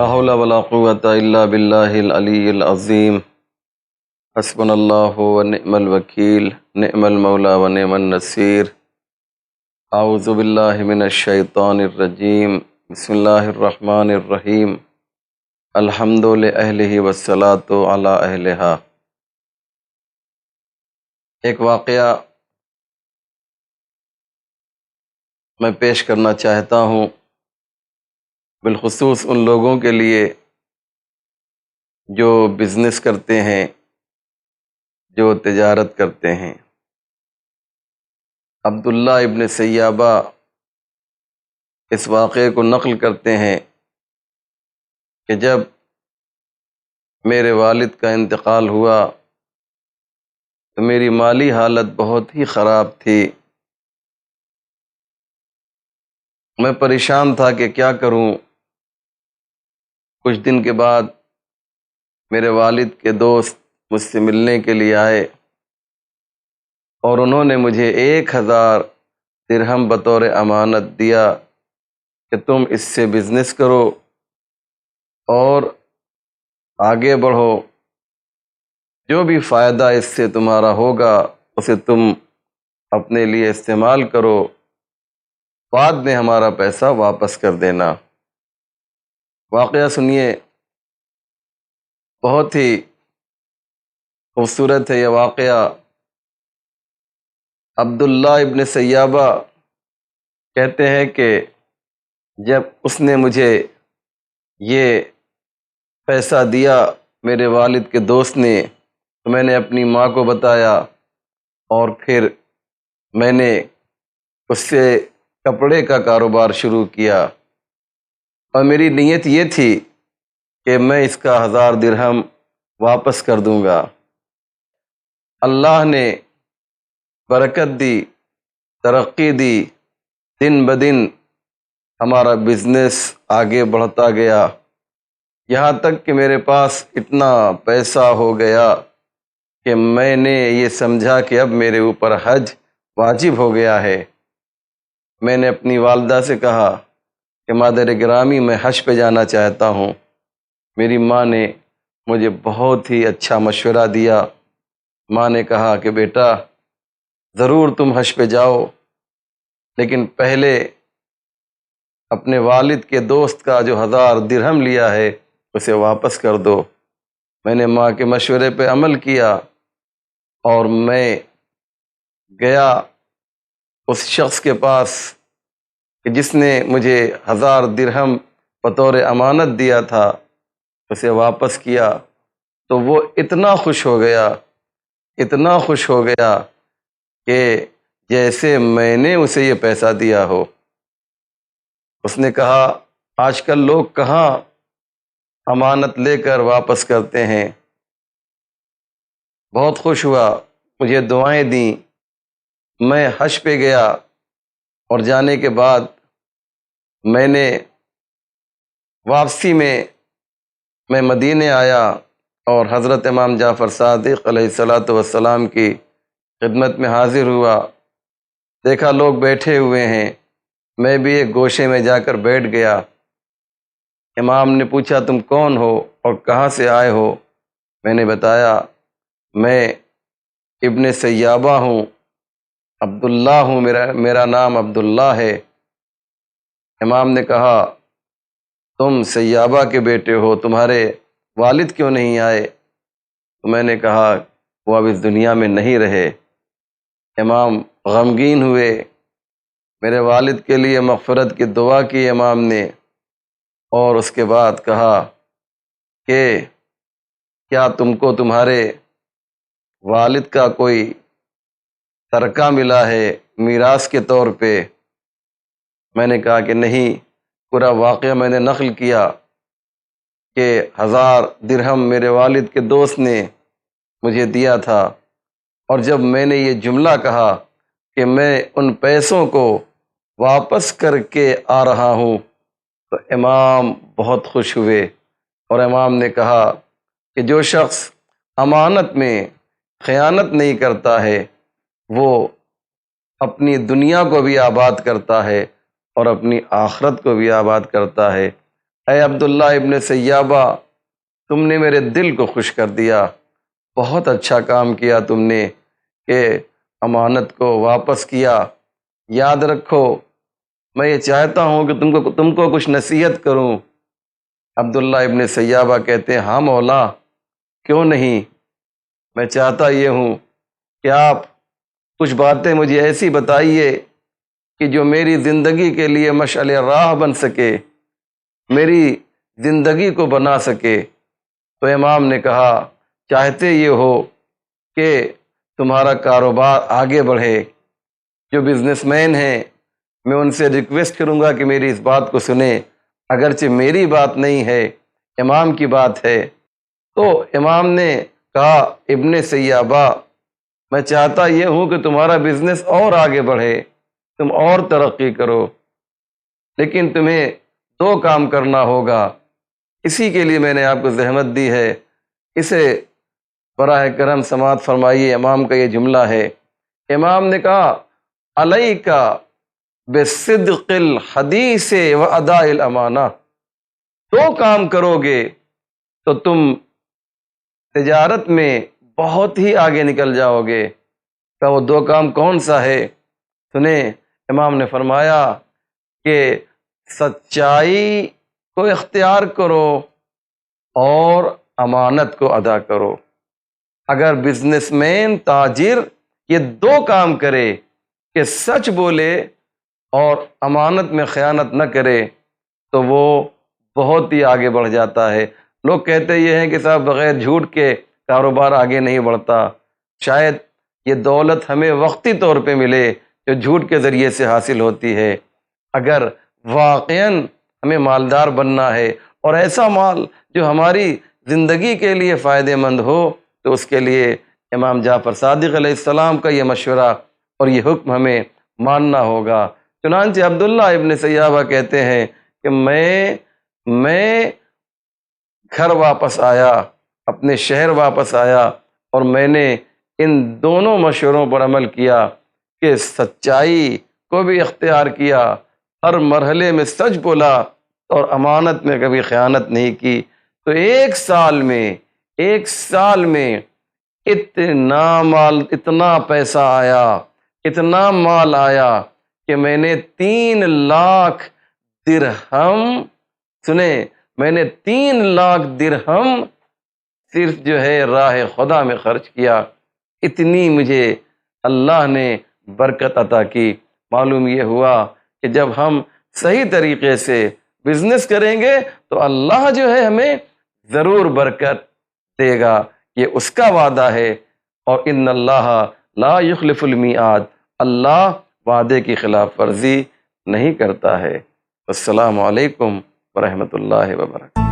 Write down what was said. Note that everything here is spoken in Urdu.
لا حول ولا قوة الا باللہ العلی العظیم حسبنا اللہ ونعم الوکیل نعم المولا ونعم النصیر اعوذ باللہ من الشیطان الرجیم بسم اللہ الرحمن الرحیم الحمد لأہلہ والصلاة علی اہلہا۔ ایک واقعہ میں پیش کرنا چاہتا ہوں، بالخصوص ان لوگوں کے لیے جو بزنس کرتے ہیں، جو تجارت کرتے ہیں۔ عبداللہ ابن سیابہ اس واقعے کو نقل کرتے ہیں کہ جب میرے والد کا انتقال ہوا تو میری مالی حالت بہت ہی خراب تھی۔ میں پریشان تھا کہ کیا کروں۔ کچھ دن کے بعد میرے والد کے دوست مجھ سے ملنے کے لیے آئے اور انہوں نے مجھے 1000 درہم بطور امانت دیا کہ تم اس سے بزنس کرو اور آگے بڑھو، جو بھی فائدہ اس سے تمہارا ہوگا اسے تم اپنے لیے استعمال کرو، بعد میں ہمارا پیسہ واپس کر دینا۔ واقعہ سنیے، بہت ہی خوبصورت ہے یہ واقعہ۔ عبداللہ ابن سیابہ کہتے ہیں کہ جب اس نے مجھے یہ پیسہ دیا، میرے والد کے دوست نے، تو میں نے اپنی ماں کو بتایا اور پھر میں نے اس سے کپڑے کا کاروبار شروع کیا، اور میری نیت یہ تھی کہ میں اس کا 1000 درہم واپس کر دوں گا۔ اللہ نے برکت دی، ترقی دی، دن بدن ہمارا بزنس آگے بڑھتا گیا، یہاں تک کہ میرے پاس اتنا پیسہ ہو گیا کہ میں نے یہ سمجھا کہ اب میرے اوپر حج واجب ہو گیا ہے۔ میں نے اپنی والدہ سے کہا کہ مادر گرامی، میں حج پہ جانا چاہتا ہوں۔ میری ماں نے مجھے بہت ہی اچھا مشورہ دیا۔ ماں نے کہا کہ بیٹا ضرور تم حج پہ جاؤ، لیکن پہلے اپنے والد کے دوست کا جو 1000 درہم لیا ہے اسے واپس کر دو۔ میں نے ماں کے مشورے پہ عمل کیا اور میں گیا اس شخص کے پاس کہ جس نے مجھے 1000 درہم بطور امانت دیا تھا، اسے واپس کیا، تو وہ اتنا خوش ہو گیا، اتنا خوش ہو گیا کہ جیسے میں نے اسے یہ پیسہ دیا ہو۔ اس نے کہا آج کل لوگ کہاں امانت لے کر واپس کرتے ہیں۔ بہت خوش ہوا، مجھے دعائیں دیں۔ میں حج پہ گیا اور جانے کے بعد میں نے واپسی میں مدینے آیا اور حضرت امام جعفر صادق علیہ السلام کی خدمت میں حاضر ہوا۔ دیکھا لوگ بیٹھے ہوئے ہیں، میں بھی ایک گوشے میں جا کر بیٹھ گیا۔ امام نے پوچھا تم کون ہو اور کہاں سے آئے ہو؟ میں نے بتایا میں ابن سیابہ ہوں، عبداللہ ہوں، میرا نام عبداللہ ہے۔ امام نے کہا تم سیابہ کے بیٹے ہو، تمہارے والد کیوں نہیں آئے؟ تو میں نے کہا وہ اب اس دنیا میں نہیں رہے۔ امام غمگین ہوئے، میرے والد کے لیے مغفرت کی دعا کی امام نے، اور اس کے بعد کہا کہ کیا تم کو تمہارے والد کا کوئی ترکہ ملا ہے میراث کے طور پہ؟ میں نے کہا کہ نہیں۔ پورا واقعہ میں نے نقل کیا کہ 1000 درہم میرے والد کے دوست نے مجھے دیا تھا، اور جب میں نے یہ جملہ کہا کہ میں ان پیسوں کو واپس کر کے آ رہا ہوں، تو امام بہت خوش ہوئے، اور امام نے کہا کہ جو شخص امانت میں خیانت نہیں کرتا ہے وہ اپنی دنیا کو بھی آباد کرتا ہے اور اپنی آخرت کو بھی آباد کرتا ہے۔ اے عبداللہ ابن سیابہ، تم نے میرے دل کو خوش کر دیا، بہت اچھا کام کیا تم نے کہ امانت کو واپس کیا۔ یاد رکھو، میں یہ چاہتا ہوں کہ تم کو کچھ نصیحت کروں۔ عبداللہ ابن سیابہ کہتے ہیں ہاں مولا، کیوں نہیں، میں چاہتا یہ ہوں کہ آپ کچھ باتیں مجھے ایسی بتائیے کہ جو میری زندگی کے لیے مشعل راہ بن سکے، میری زندگی کو بنا سکے۔ تو امام نے کہا چاہتے یہ ہو کہ تمہارا کاروبار آگے بڑھے، جو بزنس مین ہیں میں ان سے ریکویسٹ کروں گا کہ میری اس بات کو سنیں، اگرچہ میری بات نہیں ہے، امام کی بات ہے۔ تو امام نے کہا ابن سیابہ، میں چاہتا یہ ہوں کہ تمہارا بزنس اور آگے بڑھے، تم اور ترقی کرو، لیکن تمہیں دو کام کرنا ہوگا، اسی کے لیے میں نے آپ کو زحمت دی ہے، اسے براہ کرم سماعت فرمائیے۔ امام کا یہ جملہ ہے، امام نے کہا علیک بصدق الحدیث و اداء الامانہ، دو کام کرو گے تو تم تجارت میں بہت ہی آگے نکل جاؤ گے۔ کہ وہ دو کام کون سا ہے؟ سنیں، امام نے فرمایا کہ سچائی کو اختیار کرو اور امانت کو ادا کرو۔ اگر بزنس مین، تاجر یہ دو کام کرے کہ سچ بولے اور امانت میں خیانت نہ کرے تو وہ بہت ہی آگے بڑھ جاتا ہے۔ لوگ کہتے یہ ہیں کہ صاحب بغیر جھوٹ کے کاروبار آگے نہیں بڑھتا، شاید یہ دولت ہمیں وقتی طور پہ ملے جو جھوٹ کے ذریعے سے حاصل ہوتی ہے۔ اگر واقعاً ہمیں مالدار بننا ہے اور ایسا مال جو ہماری زندگی کے لیے فائدہ مند ہو، تو اس کے لیے امام جعفر صادق علیہ السلام کا یہ مشورہ اور یہ حکم ہمیں ماننا ہوگا۔ چنانچہ عبداللہ ابن سیابہ کہتے ہیں کہ میں گھر واپس آیا، اپنے شہر واپس آیا، اور میں نے ان دونوں مشوروں پر عمل کیا کہ سچائی کو بھی اختیار کیا، ہر مرحلے میں سچ بولا اور امانت میں کبھی خیانت نہیں کی۔ تو ایک سال میں اتنا پیسہ آیا، اتنا مال آیا کہ میں نے 3 لاکھ درہم، سنیں، میں نے 3 لاکھ درہم صرف جو ہے راہ خدا میں خرچ کیا۔ اتنی مجھے اللہ نے برکت عطا کی۔ معلوم یہ ہوا کہ جب ہم صحیح طریقے سے بزنس کریں گے تو اللہ جو ہے ہمیں ضرور برکت دے گا، یہ اس کا وعدہ ہے۔ اور ان اللہ لا یخلف المیعاد، اللہ وعدے کی خلاف ورزی نہیں کرتا ہے۔ السلام علیکم ورحمۃ اللہ وبرکاتہ۔